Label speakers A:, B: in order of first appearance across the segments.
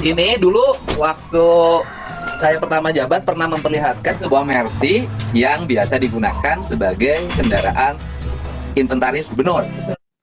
A: Ini dulu waktu saya pertama jabat pernah memperlihatkan sebuah Mercy yang biasa digunakan sebagai kendaraan inventaris gubernur.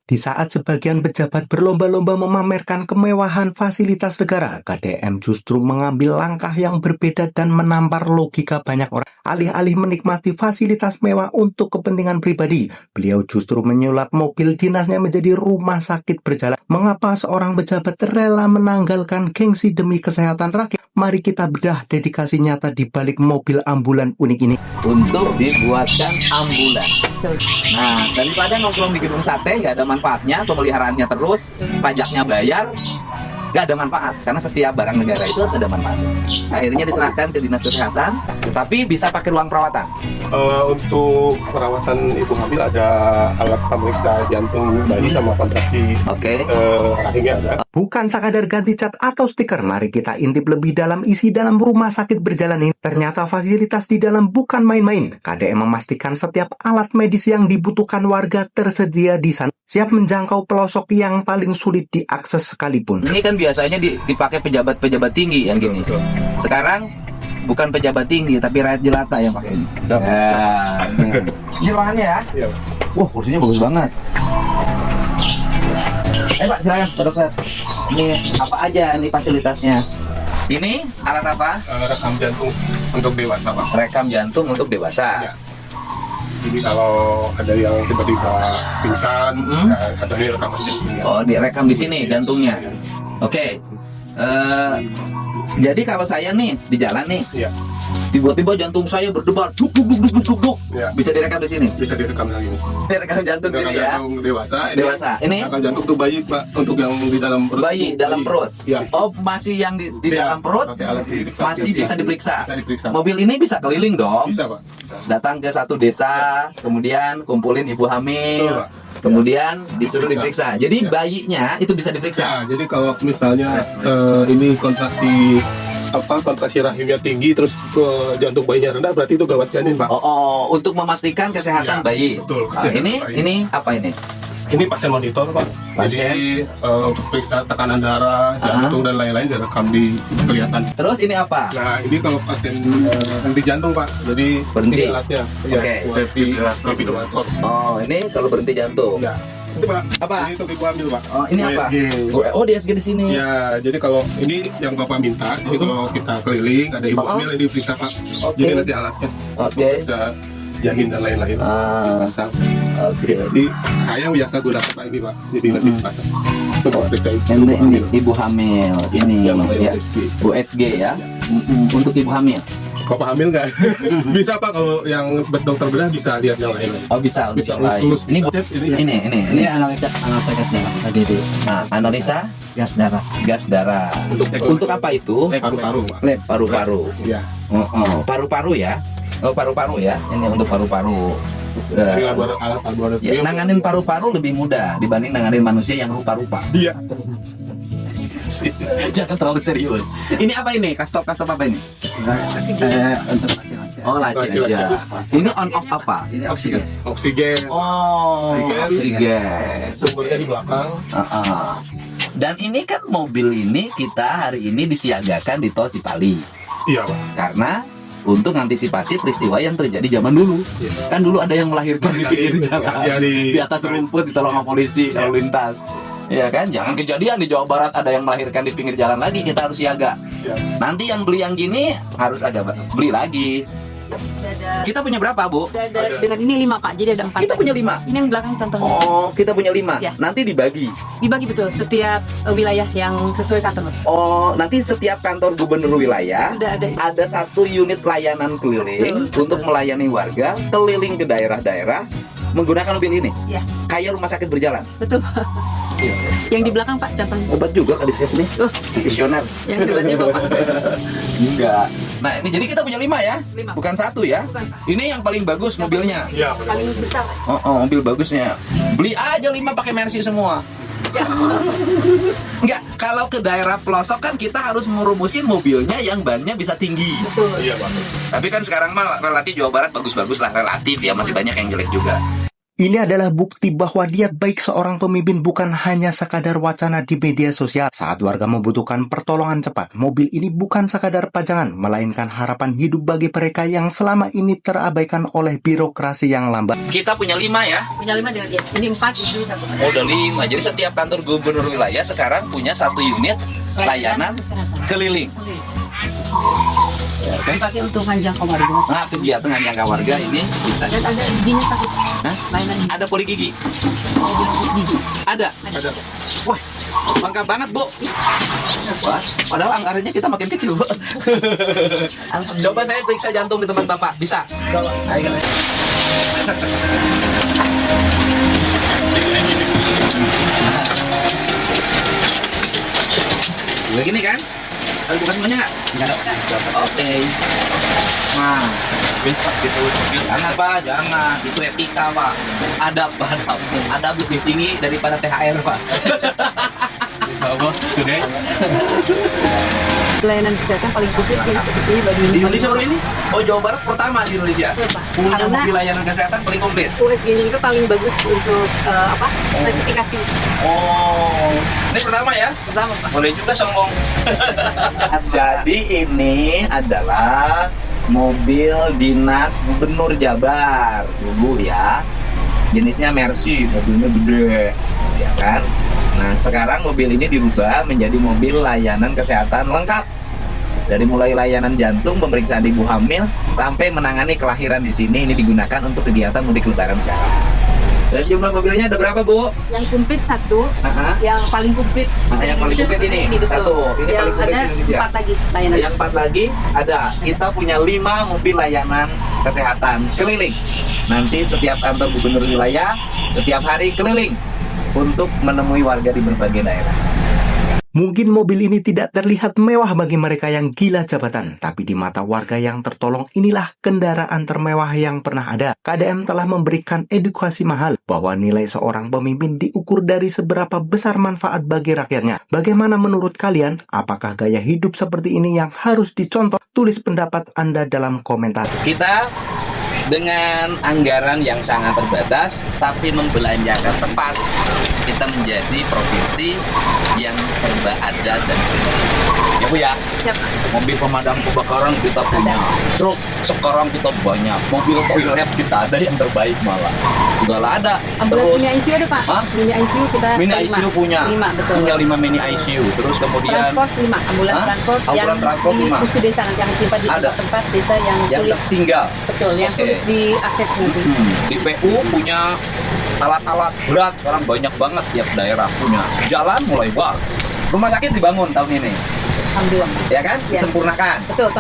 B: Di saat sebagian pejabat berlomba-lomba memamerkan kemewahan fasilitas negara, KDM justru mengambil langkah yang berbeda dan menampar logika banyak orang. Alih-alih menikmati fasilitas mewah untuk kepentingan pribadi, beliau justru menyulap mobil dinasnya menjadi rumah sakit berjalan. Mengapa seorang pejabat rela menanggalkan gengsi demi kesehatan rakyat? Mari kita bedah dedikasi nyata di balik mobil ambulan unik ini.
A: Untuk dibuatkan ambulan. Nah, daripada nongkrong di gedung sate nggak ada manfaatnya, pemeliharaannya terus, pajaknya bayar, nggak ada manfaat. Karena setiap barang negara itu harus ada manfaat. Akhirnya diserahkan ke Dinas Kesehatan, tapi bisa pakai ruang perawatan.
C: Untuk perawatan ibu hamil ada alat pemeriksa jantung bayi sama kontraksi.
A: Oke.
C: Rahimnya ada.
B: Bukan sekadar ganti cat atau stiker, mari kita intip lebih dalam isi dalam rumah sakit berjalan ini. Ternyata fasilitas di dalam bukan main-main. KDM memastikan setiap alat medis yang dibutuhkan warga tersedia di sana, siap menjangkau pelosok yang paling sulit diakses sekalipun.
A: Ini kan biasanya dipakai pejabat-pejabat tinggi yang gini. Sekarang bukan pejabat tinggi, tapi rakyat jelata yang pakai ini. Ya, ini ruangannya ya.
C: Iya.
A: Wah, kursinya bagus banget. Pak, silakan, Pak Dokter. Ini apa aja nih fasilitasnya? Ini alat apa?
C: Rekam jantung untuk dewasa, Pak.
A: Rekam jantung untuk dewasa.
C: Ya. Jadi kalau ada yang tiba-tiba pingsan, ada nih rekaman jantungnya.
A: Oh, direkam di sini jantungnya. Oke. Jadi kalau saya nih di jalan nih,
C: Iya.
A: tiba-tiba jantung saya berdebar, duk duk duk duk duk duk.
C: Iya.
A: Bisa direkam di sini.
C: Bisa direkam lagi ini.
A: Direkam jantung
C: Rekam
A: sini ya.
C: jantung dewasa.
A: Dewasa. Ini
C: rekam jantung untuk bayi, Pak. Untuk yang di dalam perut.
A: bayi dalam perut.
C: Iya.
A: Oh, masih yang di
C: Iya.
A: dalam perut
C: Pakai alat ini.
A: masih bisa diperiksa.
C: Bisa diperiksa.
A: Mobil ini bisa keliling dong.
C: Bisa, Pak. Bisa.
A: Datang ke satu desa, kemudian kumpulin ibu hamil,
C: Betul, Pak.
A: kemudian disuruh diperiksa. Jadi bayinya itu bisa diperiksa.
C: Nah, jadi kalau misalnya ini kontraksi rahimnya tinggi terus ke jantung bayinya rendah, berarti itu gawat janin, Pak.
A: Oh, untuk memastikan kesehatan
C: Iya,
A: bayi.
C: betul,
A: Ah,
C: kesehatan
A: ini
C: bayi.
A: ini apa ini?
C: Ini pasien monitor, Pak.
A: Pasien.
C: Jadi untuk periksa tekanan darah, jantung dan lain-lain direkam di sini kelihatan.
A: Terus ini apa?
C: Nah, ini kalau pasien henti jantung, Pak. Jadi
A: Berhenti.
C: ini alatnya.
A: Oke.
C: Defibrillator.
A: Oh, ini kalau berhenti jantung.
C: Ya. Itu, Pak.
A: Apa?
C: Ini untuk ibu hamil, Pak.
A: Oh, ini apa?
C: USG.
A: Oh, DSG di sini.
C: Ya, jadi kalau ini yang Bapak minta, jadi kalau kita keliling ada ibu
A: Oh.
C: hamil ini diperiksa, Pak.
A: Oke.
C: Jadi nanti alatnya
A: Oke.
C: bisa janin dan lain-lain dipasang.
A: Oke.
C: Jadi saya biasa gunakan, Pak, ini, Pak. Jadi nanti dipasang untuk periksa ibu
A: Ini
C: hamil.
A: ibu hamil. Ini
C: Yang namanya
A: ya.
C: USG.
A: USG ya. Untuk ibu hamil.
C: Bapak hamil nggak? Bisa, Pak, kalau yang dokter bedah bisa lihat yang lain.
A: Oh, bisa untuk
C: Bisa
A: yang lain.
C: lulus,
A: Ini
C: bisa cek, ini.
A: ini
D: analisa gas darah tadi itu.
A: Nah, analisa
D: Gas darah.
A: gas darah. Untuk apa itu?
C: Paru-paru, Pak.
A: Lab paru-paru.
C: Iya.
A: Paru-paru ya. Oh, paru-paru ya. Ini untuk paru-paru.
C: Ini alat
A: Ya,
C: laboratorium.
A: nanganin paru-paru lebih mudah dibanding nanganin manusia yang rupa-rupa.
C: Iya.
A: Jangan terlalu serius. Ini apa ini? Kastop apa ini?
D: Untuk laki-laki.
A: Oh, laci aja. Ini on off apa?
D: Ini oksigen.
C: Oksigen.
A: Oh,
C: Oksigen.
A: oksigen.
C: Sumbernya di belakang.
A: Dan ini kan mobil ini kita hari ini disiagakan di Tol Cipali.
C: Iya, Pak.
A: Karena untuk antisipasi peristiwa yang terjadi zaman dulu. Kan dulu ada yang melahirkan di pinggir jalan,
C: Ya,
A: di atas rumput ditolong sama polisi kalau lintas. Ya kan, jangan kejadian di Jawa Barat ada yang melahirkan di pinggir jalan lagi, kita harus siaga.
C: Ya.
A: Nanti yang beli yang gini harus ada beli lagi.
E: Sudah ada,
A: Kita punya berapa, Bu?
E: sudah ada dengan ini 5, Pak. Jadi ada 4.
A: Kita punya 5.
E: Ini yang belakang contohnya.
A: Oh, kita punya 5.
E: Ya.
A: Nanti dibagi.
E: Dibagi betul setiap wilayah yang sesuai kantor.
A: Oh, nanti setiap kantor gubernur wilayah
E: Sudah ada.
A: ada satu unit layanan keliling
E: Betul,
A: untuk
E: betul.
A: melayani warga keliling ke daerah-daerah menggunakan mobil ini.
E: Ya,
A: Kayak rumah sakit berjalan.
E: betul. Yang di belakang, Pak, contohnya.
A: Obat juga kali saya sini.
E: Oh.
A: Visioner.
E: Yang debatnya Bapak.
A: Enggak. Nah, ini jadi kita punya 5 ya?
E: 5.
A: Bukan 1 ya?
E: Bukan, Pak.
A: Ini yang paling bagus mobilnya.
C: Iya,
E: Paling besar.
A: Oh, mobil bagusnya. Beli aja 5 pakai Mercy semua.
E: Ya.
A: Enggak, kalau ke daerah pelosok kan kita harus merumusin mobilnya yang bannya bisa tinggi.
E: Betul.
C: Iya, Pak.
A: Tapi kan sekarang mah relatif Jawa Barat bagus-bagus lah, relatif ya, masih banyak yang jelek juga.
B: Ini adalah bukti bahwa niat baik seorang pemimpin bukan hanya sekadar wacana di media sosial. Saat warga membutuhkan pertolongan cepat, mobil ini bukan sekadar pajangan, melainkan harapan hidup bagi mereka yang selama ini terabaikan oleh birokrasi yang lambat.
A: Kita punya 5 ya.
E: Punya 5 dengan dia. Ini 4, ini 1.
A: Oh, udah 5. Jadi setiap kantor gubernur wilayah sekarang punya 1 unit layanan keliling.
E: Dipakai untuk menjangkau warga.
A: Nah, kegiatan jangka warga ini bisa.
E: Dan ada giginya 1.
A: Hah?
E: Layanan
A: Ada poli gigi?
E: gigi.
A: Ada. Wah, lengkap banget, Bu. Wah, padahal anggarannya kita makin kecil, Bu. Coba saya periksa jantung di tempat Bapak. Bisa? Ayo, kita. Begini kan? Ada bukan semuanya nggak? Nggak ada. Oke. Nah, besok gitu. Jangan Pak, jangan. Itu etika Pak. Adab lebih tinggi daripada THR Pak. Sama, today.
E: Pelayanan kesehatan paling komplit yang seperti bagi
A: Di Indonesia baru ini? Oh, Jawa Barat pertama di Indonesia.
E: Iya, Pak.
A: Punya
E: Karena
A: mobil layanan kesehatan paling komplit.
E: USG-nya juga paling bagus untuk spesifikasi
A: Oh, ini pertama ya?
E: pertama Pak.
A: Boleh juga sombong. Jadi ini adalah mobil dinas gubernur Jabar dulu ya. Jenisnya Mercy, mobilnya gede, ya kan? Nah, sekarang mobil ini dirubah menjadi mobil layanan kesehatan lengkap. Dari mulai layanan jantung, pemeriksaan ibu hamil, sampai menangani kelahiran di sini, ini digunakan untuk kegiatan mudik lebaran sekarang. Dan jumlah mobilnya ada berapa, Bu?
E: Yang komplit 1,
A: Aha.
E: yang paling komplit.
A: Yang paling komplit ini,
E: betul.
A: 1. Ini
E: Yang
A: paling komplit
E: ada
A: di Indonesia.
E: 4 lagi layanan.
A: Yang 4 lagi ada. Kita punya 5 mobil layanan kesehatan keliling. Nanti setiap kantor gubernur wilayah setiap hari keliling untuk menemui warga di berbagai daerah.
B: Mungkin mobil ini tidak terlihat mewah bagi mereka yang gila jabatan, tapi di mata warga yang tertolong inilah kendaraan termewah yang pernah ada. KDM telah memberikan edukasi mahal bahwa nilai seorang pemimpin diukur dari seberapa besar manfaat bagi rakyatnya. Bagaimana menurut kalian? Apakah gaya hidup seperti ini yang harus dicontoh? Tulis pendapat Anda dalam komentar.
A: Kita dengan anggaran yang sangat terbatas tapi membelanjakan tepat, kita menjadi provinsi yang serba ada dan serba. Ya Bu ya,
E: Siap.
A: mobil pemadam kebakaran kita punya, truk sekarang kita banyak, mobil toilet kita ada yang terbaik malah, segala ada.
E: Ambulans
A: Terus
E: mini ICU ada Pak.
A: Hah?
E: Mini ICU kita
A: mini
E: 5.
A: ICU punya,
E: 5 betul.
A: punya 5 mini ICU. Terus kemudian
E: Transport 5, ambulans
A: Hah?
E: transport
A: Ambulans
E: yang
A: transport
E: di
A: 5.
E: pustu desa nanti akan simpan di
A: Ada.
E: tempat desa yang
A: yang
E: sulit.
A: tertinggal.
E: Betul, yang
A: Oke.
E: sulit diakses nanti.
A: Di PU punya alat-alat berat sekarang banyak banget, tiap daerah punya. Jalan mulai bagus. Rumah sakit dibangun tahun ini,
E: Alhamdulillah.
A: ya kan?
E: Ya.
A: Disempurnakan.
E: Betul.